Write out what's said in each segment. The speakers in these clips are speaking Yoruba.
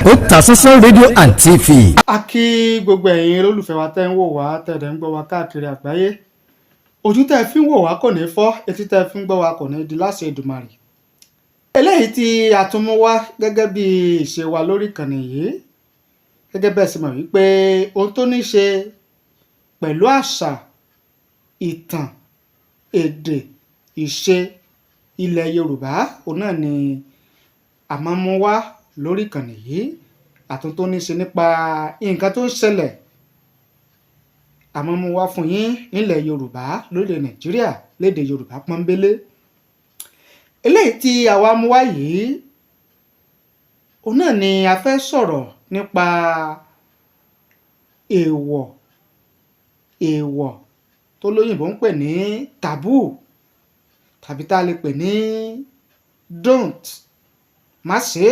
Otasansan rédíò and TV. A kí gbogbo ẹ̀yin olólùfẹ́ wa tẹ́ ń wò wá tẹ̀dẹ̀ ń gbọ́ wa káàkiri àgbáyé. Ojú tẹ́ fi ń wò wá kò ní fọ́, etí tẹ́ fi ń gbọ́ wa kò ní di láṣẹ Èdùmàrè. Eléyìí tí a tún mú wá gẹ́gẹ́ bí ìṣe wa lórí ìkànnì yìí, gẹ́gẹ́ bẹ́ẹ̀ sì mọ̀ wípé ohun tó ní ṣe pẹ̀lú àṣà, ìtàn, èdè, ìṣe ilẹ̀ Yorùbá, òun náà ni a máa mú wá lórí ìkànnì yìí. Àtúntò ní ṣe nípa nǹkan tó ń ṣẹlẹ̀, a máa mú wá fún yín nílẹ̀ Yorùbá, lórílẹ̀ Nàìjíríà, lédè Yorùbá pọ́nbélé. Eléyìí tí àwa mú wá yìí, òun náà ni a fẹ́ sọ̀rọ̀ nípa èèwọ̀ tó lóyìnbó ń pè ní taboo, tàbí tá a lè pè ní don't, má ṣe.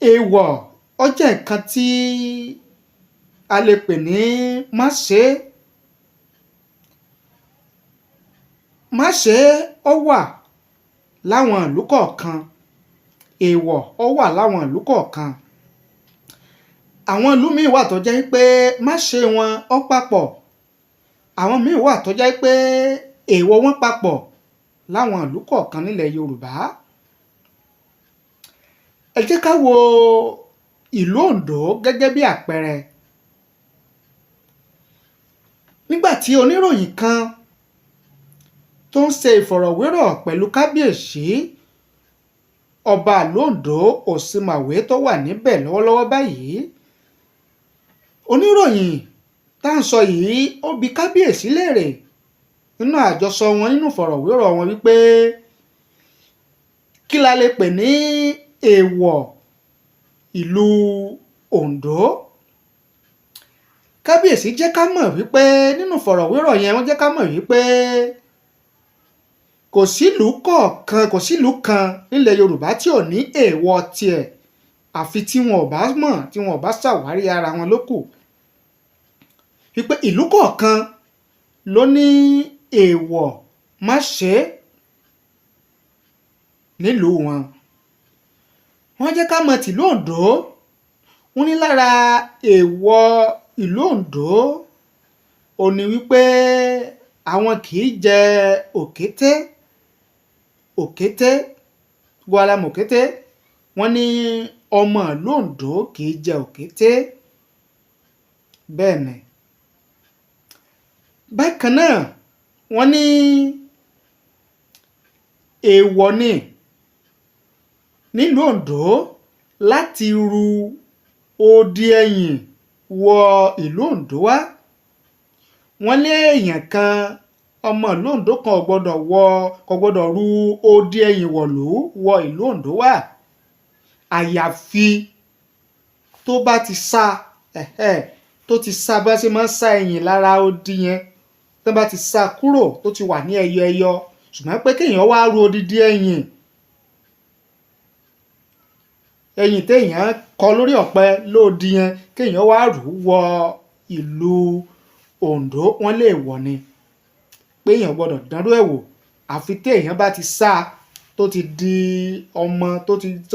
Èèwọ̀ ó jẹ́ nǹkan tí a lè pè ní má ṣe. Má ṣe ó wà láwọn ìlú kọ̀ọ̀kan, èèwọ̀ ó wà láwọn ìlú kọ̀ọ̀kan. Àwọn ìlú míì wà tó jẹ́ pé má ṣe wọn ó papọ̀, àwọn míì wà tó jẹ́ pé èèwọ̀ wọn papọ̀ láwọn ìlú kọ̀ọ̀kan nílẹ̀ Yorùbá. Ẹ jẹ́ ká wo ìlú Ondo gẹ́gẹ́ bí àpẹẹrẹ. Nígbà tí oníròyìn kan tó ń ṣe ìfọ̀rọ̀wérọ̀ pẹ̀lú kábíyèsí ọba ìlú Ondo Òsímàwé tó wà níbẹ̀ lọ́wọ́lọ́wọ́ báyìí, oníròyìn tá à ń sọ yìí ó bi kábíyèsí léèrè nínú àjọsọ wọn, nínú ìfọ̀rọ̀wérọ̀ wọn, wípé kí la lè pè ní èèwọ̀ ìlú Ondo. Kábíyèsí jẹ́ ká mọ̀ wípé nínú ìfọ̀rọ̀wérọ̀ yẹn wọ́n jẹ́ ká mọ̀ wípé kò sílùú kọ̀ọ̀kan, kò sílùú kan nílẹ̀ Yorùbá tí ò ní èèwọ̀ tiẹ̀, àfi tí wọn ò bá mọ̀, tí wọn ò bá ṣàwárí ara wọn lókù. Wípé ìlú kọ̀ọ̀kan ló ní èèwọ̀ má ṣe nílùú wọn. Wọ́n jẹ́ ká mọ̀ tìlú Ondo, wọ́n ní lára èèwọ̀ ìlú Ondo ó ní wípé àwọn kì í jẹ òkété. Òkété, gbọ́dọ̀ mọ̀ òkété, wọ́n ní ọmọ ìlú Ondo kì í jẹ òkété. Bẹ́ẹ̀ ni. Bákan náà, wọ́n ní èèwọ̀ ni nílùú Ondo láti ru odi ẹ̀yìn wọ ìlú Ondo wá. Wọ́n lé èèyàn kan, ọmọ ìlú Ondo kan kò gbọ́dọ̀ ru odi ẹ̀yìn wọ ìlú Ondo wá, àyàfi tó bá ti sá tó ti sá bá ṣe máa ń sá ẹ̀yìn lára odi yẹn, tó bá ti sá kúrò tó ti wà ní ẹyọ ẹyọ. Ṣùgbọ́n pé kéèyàn wá ru odidi ẹ̀yìn téèyàn kọ lórí ọ̀pẹ lódi yẹn, kéèyàn wá rù ú wọ ìlú Ondo, wọ́n lè wọ̀ ni, pé èèyàn gbọ́dọ̀ dánrú ẹ̀ wò, àfi téèyàn bá ti sá tó ti di ọmọ tó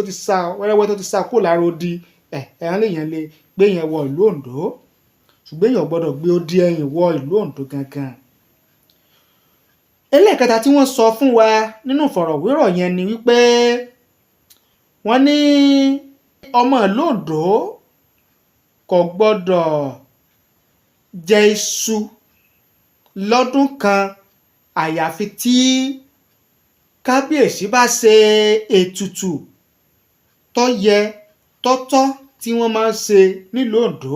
ti sá wẹ́rẹ́wẹ́, tó ti sá kúrò lára odi, ẹ̀hán lèèyàn lè gbé yẹn wọ ìlú Ondo. Ṣùgbọ́n èèyàn gbọ́dọ̀ gbé odi ẹ̀yìn wọ ìlú Ondo gangan. Ẹlẹ́ẹ̀kẹta tí wọ́n sọ fún wa nínú ìfọ̀rọ̀wérọ̀ yẹn ni wípé wọ́n ní ọmọ ìlú Ondo kò gbọ́dọ̀ jẹ iṣu lọ́dún kan, àyàfi tí kábíyèsí bá ṣe ètùtù tó yẹ tọ́tọ́ tí wọ́n máa ń ṣe nílùú Ondo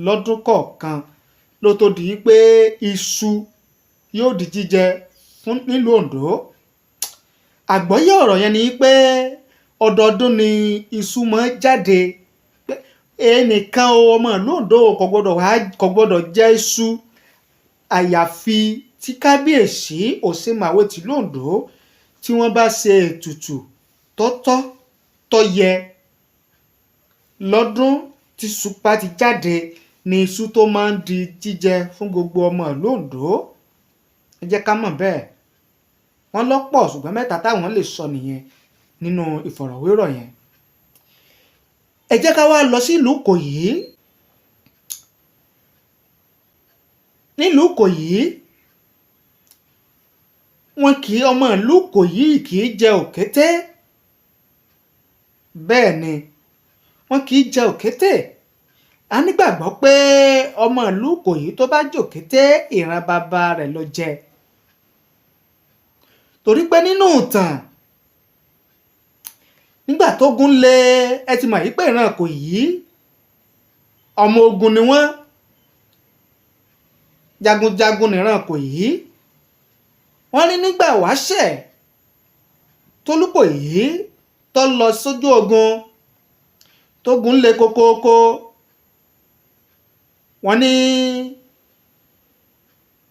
lọ́dún kọ̀ọ̀kan ló tó di pé iṣu yóò di jíjẹ fún nílùú Ondo. Àgbọ́yé ọ̀rọ̀ yẹn ni pé ọdọọdún ni iṣu máa jáde. Ẹnìkan ọmọ ìlú Ondo kò gbọ́dọ̀ jẹ iṣu àyàfi tí kábíyèsí Òsímàwé tìlú Ondo tí wọ́n bá ṣe ètùtù tọ́tọ́ tó yẹ lọ́dún tí iṣu bá ti jáde, ni iṣu tó máa ń di jíjẹ fún gbogbo ọmọ ìlú Ondo. Ẹ jẹ́ ká mọ̀ bẹ́ẹ̀. Wọ́n lọ́pọ̀, ṣùgbọ́n mẹ́ta táwọn lè sọ nìyẹn. nínú ìfọ̀rọ̀wérọ̀ yẹn. Ẹ jẹ́ ká wá lọ sí ìlú Ìkòyí. Nílùú Ìkòyí ọmọ ìlú Ìkòyí kì í jẹ òkété. Bẹ́ẹ̀ ni wọ́n kì í jẹ òkété. A nígbàgbọ́ pé ọmọ ìlú Ìkòyí tó bá jẹ òkété ìran bàbá rẹ̀ ló jẹ. Torí pé nínú ìtàn nígbà tógun le ẹ ti mọ̀ yí pé ìran Ìkòyí ọmọ ogun ni wọ́n, jagunjagun nìran Ìkòyí. Wọ́n ní nígbà wáṣẹ̀ t'Olúkòyí tó lọ sójú ogun tógun le kókóókó, wọ́n ní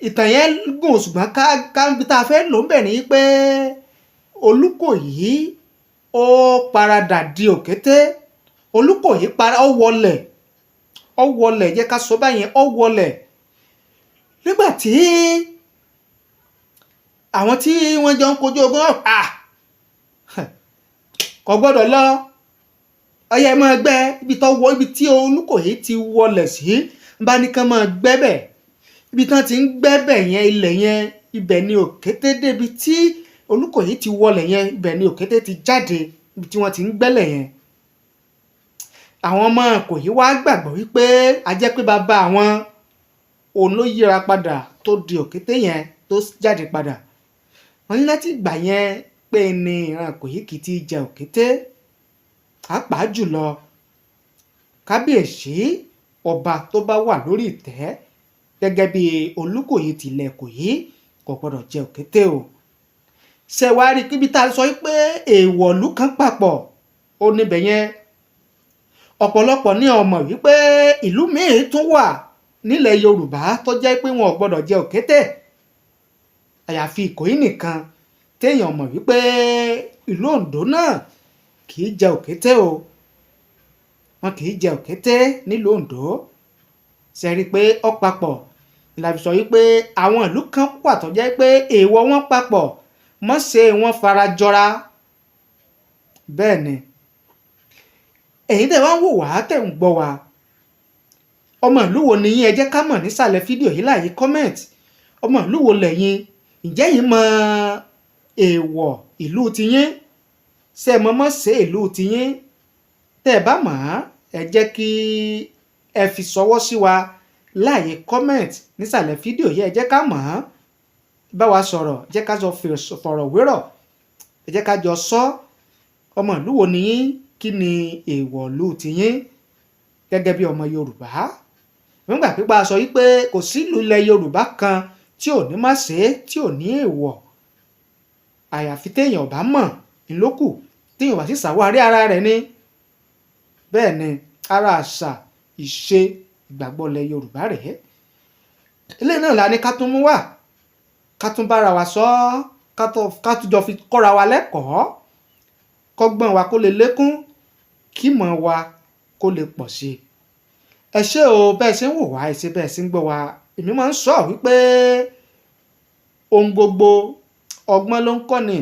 ìtàn yẹn gùn ṣùgbọ́n ká bí tá a fẹ́ lò ń bẹ̀ ni pé Olúkòyí ó paradà di òkété. Olúkòyí ó wọlẹ̀ jẹ́ ká sọ báyẹn, ó wọlẹ̀ nígbà tí àwọn tí wọ́n jọ ń kojú ogun kò gbọ́dọ̀ lọ, ọyẹ máa gbẹ́ ibi tí Olúkòyí ti wọlẹ̀ sí bá ní kán máa gbẹ́bẹ̀. Ibi tán ti ń gbẹ́bẹ̀ yẹn, ilẹ̀ yẹn, ibẹ̀ ni òkété débi tí Olúkòyí ti wọlẹ̀ yẹn, ibẹ̀ ni òkété ti jáde, ibi tí wọ́n ti ń gbẹ́lẹ̀ yẹn. Àwọn ọmọ Ìkòyí wá gbàgbọ́ wípé a jẹ́ pé bàbá àwọn òun ló yíra padà tó di òkété yẹn tó jáde padà. Wọ́n ní láti ìgbà yẹn pé ní ìran Ìkòyí kì í ti jẹ òkété. Pàápàá jùlọ kábíyèsí ọba tó bá wà lórí ìtẹ́ gẹ́gẹ́ bí Olúkòyí tilẹ̀ Ìkòyí kò gbọdọ̀ jẹ òkété o. Ṣé wàá rí kíbi tá a sọ pé èèwọ̀ ìlú kan papọ̀ ó níbẹ̀ yẹn. Ọ̀pọ̀lọpọ̀ ní ọmọ wípé ìlú míì tún wà nílẹ̀ Yorùbá tó jẹ́ pé wọn ò gbọdọ̀ jẹ òkété. Àyàfi Ìkòyí nìkan téèyàn mọ̀ wípé ìlú Ondo náà kì í jẹ òkété o. Wọn kì í jẹ òkété nílùú Ondo. Ṣé rí pé ó papọ̀ la fi sọ wípé àwọn ìlú kan wà tó jẹ́ pé èèwọ̀ wọn papọ̀ mọ́ ṣe wọn fara jọra. Bẹ́ẹ̀ ni ẹ̀yin tẹ́ wá ń wò wá tẹ́ ń gbọ́ wa, ọmọ ìlú wo ni yín? Ẹ jẹ́ ká mọ̀ nísàlẹ̀ fídíò yìí láàyè comment. Ọmọ ìlú wo lẹ̀yin? Ǹjẹ́ yín mọ èèwọ̀ ìlú tiyín? Ṣé ẹ mọ̀ ṣe ìlú tiyín? Tẹ́ ẹ bá mọ̀ ẹ jẹ́ kí ẹ fi ṣọwọ́ sí wa láàyè comment nísàlẹ̀ fídíò yìí. Ẹ jẹ́ ká mọ̀, bá wa sọ̀rọ̀, jẹ́ ká jọ fọ̀rọ̀ wérọ̀, ẹ jẹ́ ká jọ sọ ọmọ ìlú wo ni yín, kí ni èèwọ̀ ìlú tiyín gẹ́gẹ́ bí ọmọ Yorùbá. Nígbà pípa sọ wípé kò sí ìlú ilẹ̀ Yorùbá kan tí ò ní má ṣe, tí ò ní èèwọ̀. Àyàfi téèyàn bá mọ̀ ńlókù, téèyàn bá sì ṣàwárí ara rẹ̀ ni. Bẹ́ẹ̀ ni ara àṣà ìṣe ìgbàgbọ́ ilẹ̀ Yorùbá rèé. Eléyìí náà la ní ká tún mú wá, ká tún bára wa sọ, ká tún jọ fi kọ́ra wa lẹ́kọ̀ọ́, kọ́gbọ́n wa kó lè lékún, kímọ̀ wa kó lè pọ̀ sí i. Ẹ ṣé o bẹ́ẹ̀ ṣe ń wò wá, ẹ ṣé bẹ́ẹ̀ ṣe ń gbọ́ wa. Èmi máa ń sọ wípé ohun gbogbo ọgbọ́n ló ń kọ́ni,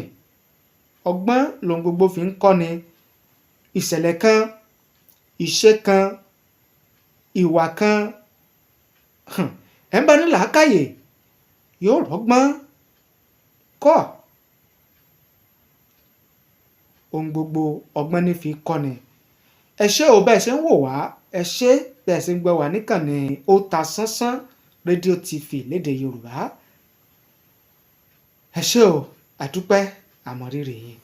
ọgbọ́n lóhun gbogbo fi ń kọ́ni. Ìṣẹ̀lẹ̀ kan, ìṣe kan, ìwà kan, ẹ̀ ń bá ní làákàyè yóò rọ́gbọ́n kọ́. Ohun gbogbo ọgbọ́n ní fi kọ́ni. Ẹ ṣé o bẹ́ẹ̀ ṣe ń wò wá, ẹ ṣé bẹ́ẹ̀ ṣe ń gbọ́ wá níkànnì Otasánsán rédíò TV lédè Yorùbá. Ẹ ṣé o, àdúpẹ́, àmọ̀rírì yín.